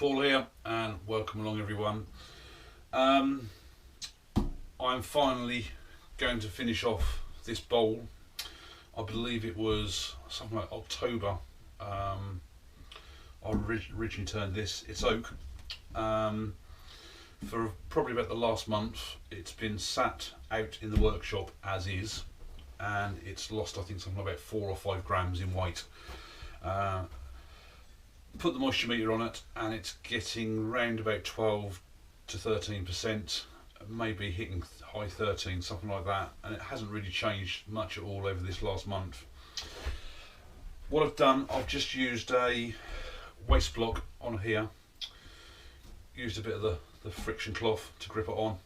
Paul here, and welcome along everyone. I'm finally going to finish off this bowl. I believe it was something like October. I originally turned this. It's oak. For probably about the last month, it's been sat out in the workshop as is, and it's lost, I think, something about 4 or 5 grams in weight. Put the moisture meter on it, and it's getting round about 12 to 13%, maybe hitting high 13, something like that, and it hasn't really changed much at all over this last month. What I've done, I've just used a waste block on here, used a bit of the friction cloth to grip it on,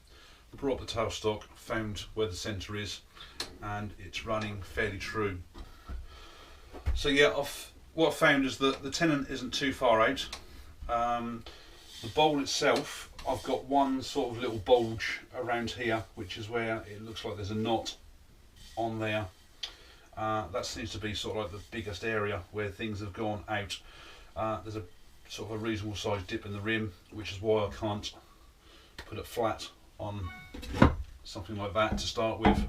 brought up the tailstock, found where the centre is, and it's running fairly true. So yeah, what I've found is that the tenon isn't too far out. The bowl itself, I've got one sort of little bulge around here, which is where it looks like there's a knot on there. That seems to be sort of like the biggest area where things have gone out. There's a sort of a reasonable sized dip in the rim, which is why I can't put it flat on something like that to start with,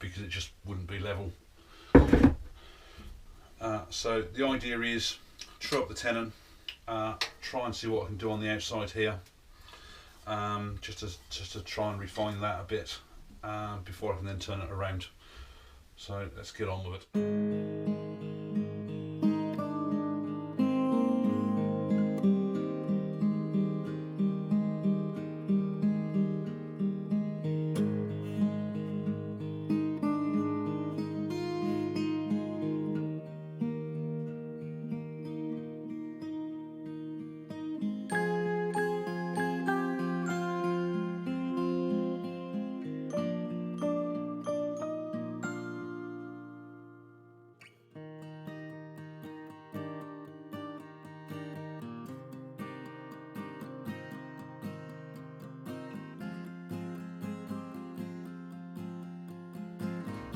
because it just wouldn't be level. So the idea is true up the tenon, try and see what I can do on the outside here, just to try and refine that a bit before I can then turn it around. So let's get on with it.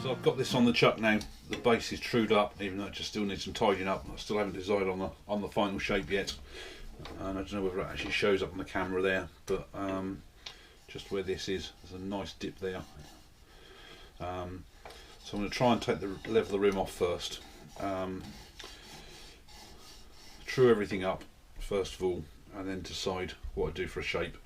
So I've got this on the chuck now. The base is trued up, even though it just still needs some tidying up. I still haven't decided on the final shape yet, and I don't know whether it actually shows up on the camera there, but just where this is, there's a nice dip there. So I'm going to try and take the level of the rim off first. True everything up first of all, and then decide what I do for a shape.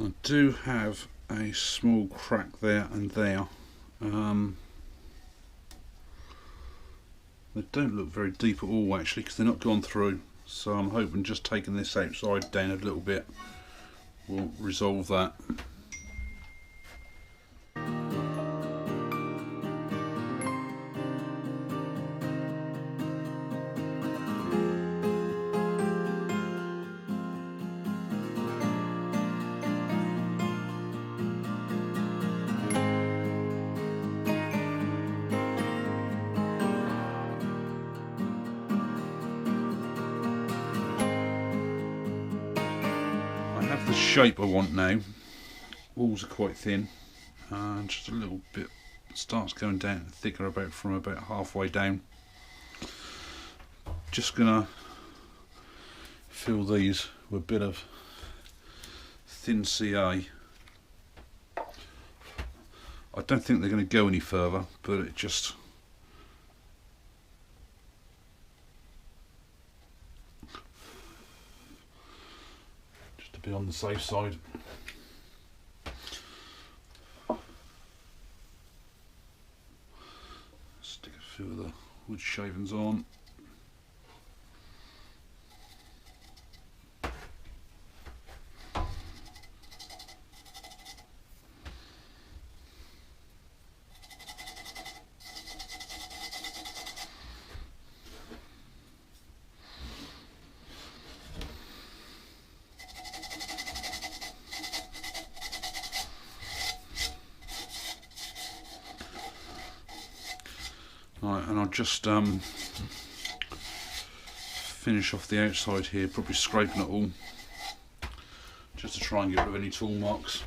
I do have a small crack there and there. They don't look very deep at all actually, because they're not gone through, so I'm hoping just taking this outside down a little bit will resolve that. The shape I want now. Walls are quite thin, just a little bit starts going down thicker from about halfway down. Just gonna fill these with a bit of thin CA. I don't think they're going to go any further, but it just to be on the safe side. Stick a few of the wood shavings on. Right, and I'll just finish off the outside here, probably scraping it all, just to try and get rid of any tool marks.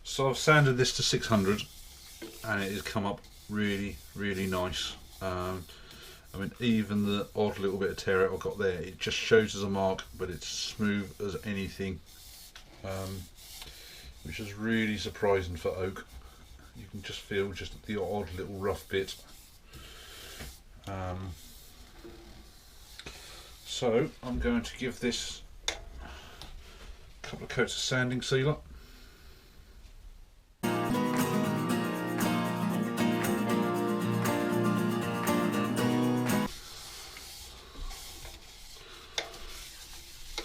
So I've sanded this to 600 and it has come up really nice. I mean, even the odd little bit of tear out I've got there, it just shows as a mark, but it's smooth as anything, which is really surprising for oak. You can just feel just the odd little rough bit. So I'm going to give this a couple of coats of sanding sealer.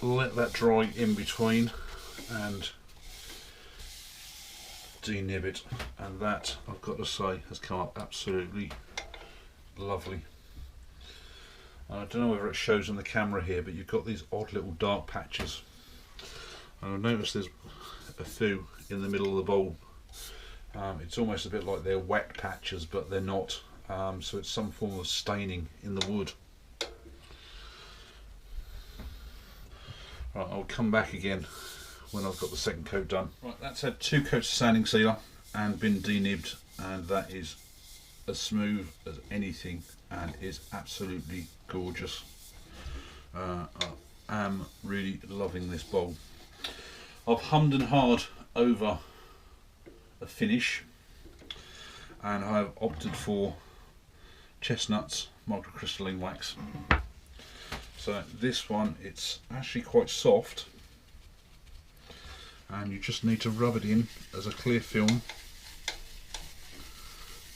Let that dry in between and denib it, and that, I've got to say, has come up absolutely lovely. I don't know whether it shows on the camera here, but you've got these odd little dark patches, and I've noticed there's a few in the middle of the bowl. It's almost a bit like they're wet patches, but they're not, so it's some form of staining in the wood. Right, I'll come back again when I've got the second coat done. Right, that's had 2 coats of sanding sealer and been denibbed, and that is as smooth as anything and is absolutely gorgeous. I am really loving this bowl. I've hummed and hawed over a finish, and I've opted for Chestut Microcrystaline Wax. So this one, it's actually quite soft, and you just need to rub it in as a clear film.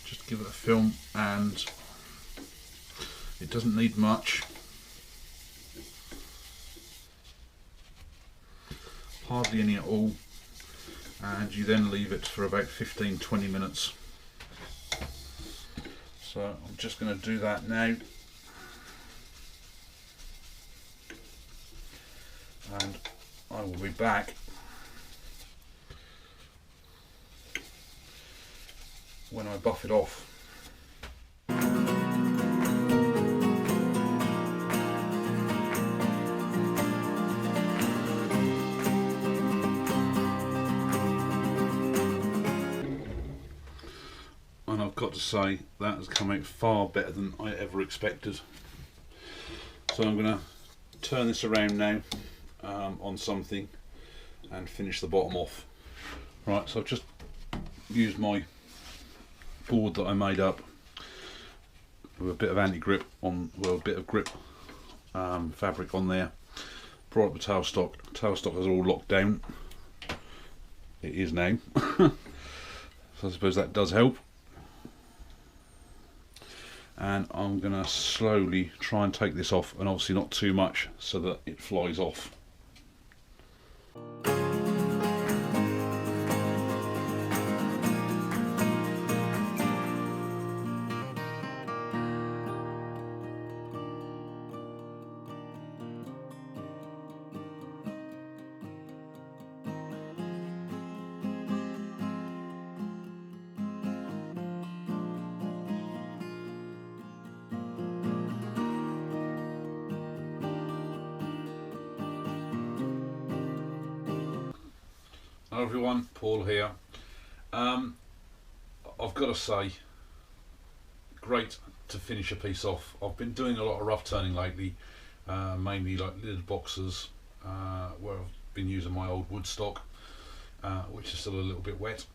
Just give it a film, and it doesn't need much. Hardly any at all, and you then leave it for about 15-20 minutes. So I'm just going to do that now. And I will be back when I buff it off. And I've got to say, that has come out far better than I ever expected. So I'm going to turn this around now on something and finish the bottom off. Right, so I've just used my board that I made up with a bit of anti-grip on, well, a bit of grip fabric on there. Brought up the tailstock. Tailstock is all locked down. It is now. So I suppose that does help. And I'm going to slowly try and take this off, and obviously not too much so that it flies off. Hello everyone, Paul here. I've got to say, great to finish a piece off. I've been doing a lot of rough turning lately, mainly like lidded boxes, where I've been using my old wood stock, which is still a little bit wet.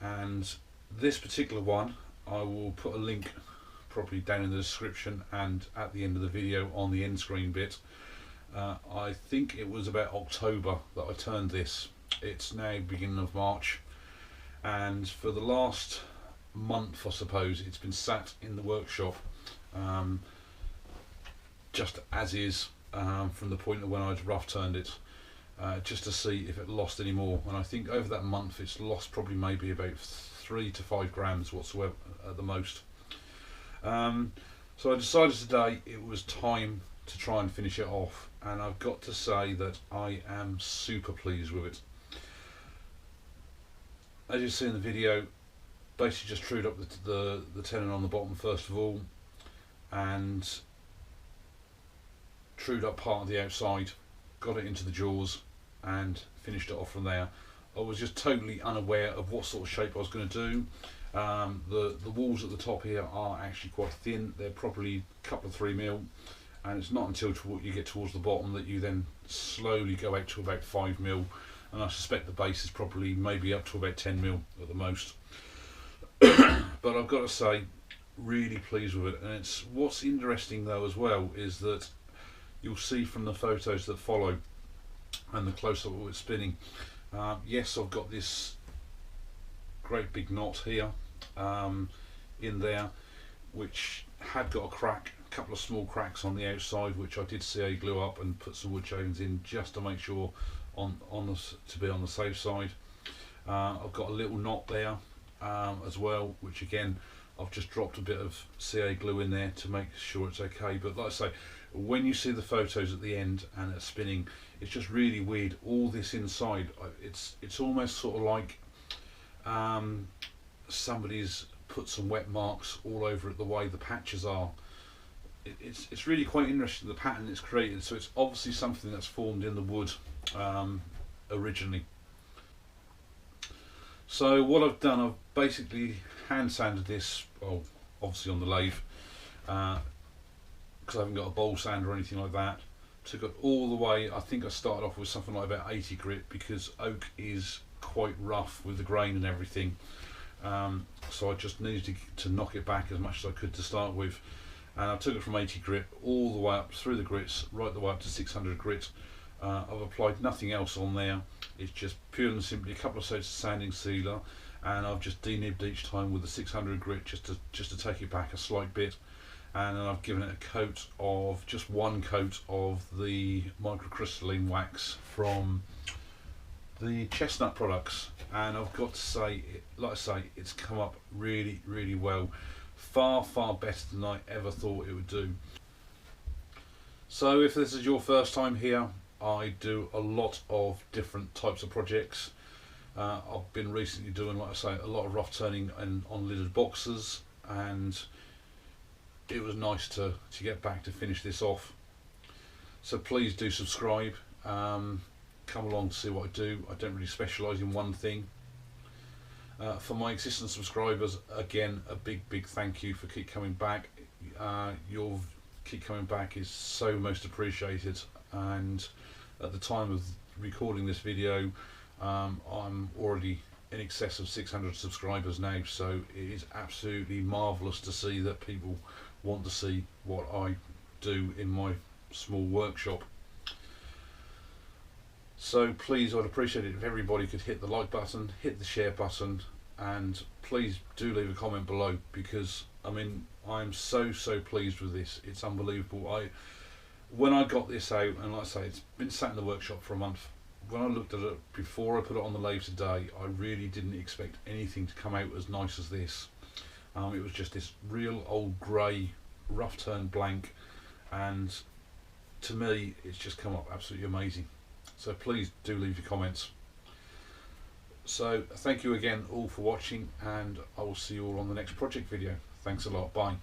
And this particular one, I will put a link probably down in the description and at the end of the video on the end screen bit. I think it was about October that I turned this. It's now beginning of March, and for the last month I suppose it's been sat in the workshop, just as is, from the point of when I'd rough turned it, just to see if it lost any more. And I think over that month it's lost probably maybe about 3 to 5 grams whatsoever at the most. So I decided today it was time to try and finish it off, and I've got to say that I am super pleased with it. As you see in the video, basically just trued up the tenon on the bottom first of all, and trued up part of the outside, got it into the jaws and finished it off from there. I was just totally unaware of what sort of shape I was going to do. The walls at the top here are actually quite thin, they're probably a couple of 3mm, and it's not until you get towards the bottom that you then slowly go out to about 5mm, and I suspect the base is probably maybe up to about 10mm at the most. But I've got to say, really pleased with it. And it's what's interesting though as well is that you'll see from the photos that follow and the close-up of it spinning, yes, I've got this great big knot here in there, which had got a crack, a couple of small cracks on the outside, which I did CA glue up and put some wood shavings in just to make sure to be on the safe side. I've got a little knot there as well, which again I've just dropped a bit of CA glue in there to make sure it's okay. But like I say, when you see the photos at the end and it's spinning, it's just really weird. All this inside, it's almost sort of like somebody's put some wet marks all over it, the way the patches are. It's really quite interesting, the pattern it's created. So it's obviously something that's formed in the wood originally. So what I've done, I've basically hand sanded this, well, obviously on the lathe, because I haven't got a bowl sander or anything like that. Took it all the way. I think I started off with something like about 80 grit, because oak is quite rough with the grain and everything. So I just needed to knock it back as much as I could to start with, and I took it from 80 grit all the way up through the grits, right the way up to 600 grit. I've applied nothing else on there. It's just purely and simply a couple of coats of sanding sealer, and I've just denibbed each time with the 600 grit just to take it back a slight bit. And then I've given it a coat of, just one coat of the microcrystalline wax from the Chestut products, and I've got to say, like I say, it's come up really, really well. Far better than I ever thought it would do. So if this is your first time here, I do a lot of different types of projects. I've been recently doing, like I say, a lot of rough turning and on lidded boxes, and it was nice to get back to finish this off. So please do subscribe, come along to see what I do. I don't really specialise in one thing. For my existing subscribers, again, a big thank you for keep coming back. Your keep coming back is so most appreciated, and at the time of recording this video, I'm already in excess of 600 subscribers now, so it is absolutely marvellous to see that people want to see what I do in my small workshop. So please, I'd appreciate it if everybody could hit the like button, hit the share button, and please do leave a comment below, because I mean, I'm so pleased with this. It's unbelievable. When I got this out, and like I say, it's been sat in the workshop for a month. When I looked at it before I put it on the lathe today, I really didn't expect anything to come out as nice as this. It was just this real old grey rough turn blank, and to me it's just come up absolutely amazing. So please do leave your comments. So thank you again all for watching, and I will see you all on the next project video. Thanks a lot. Bye.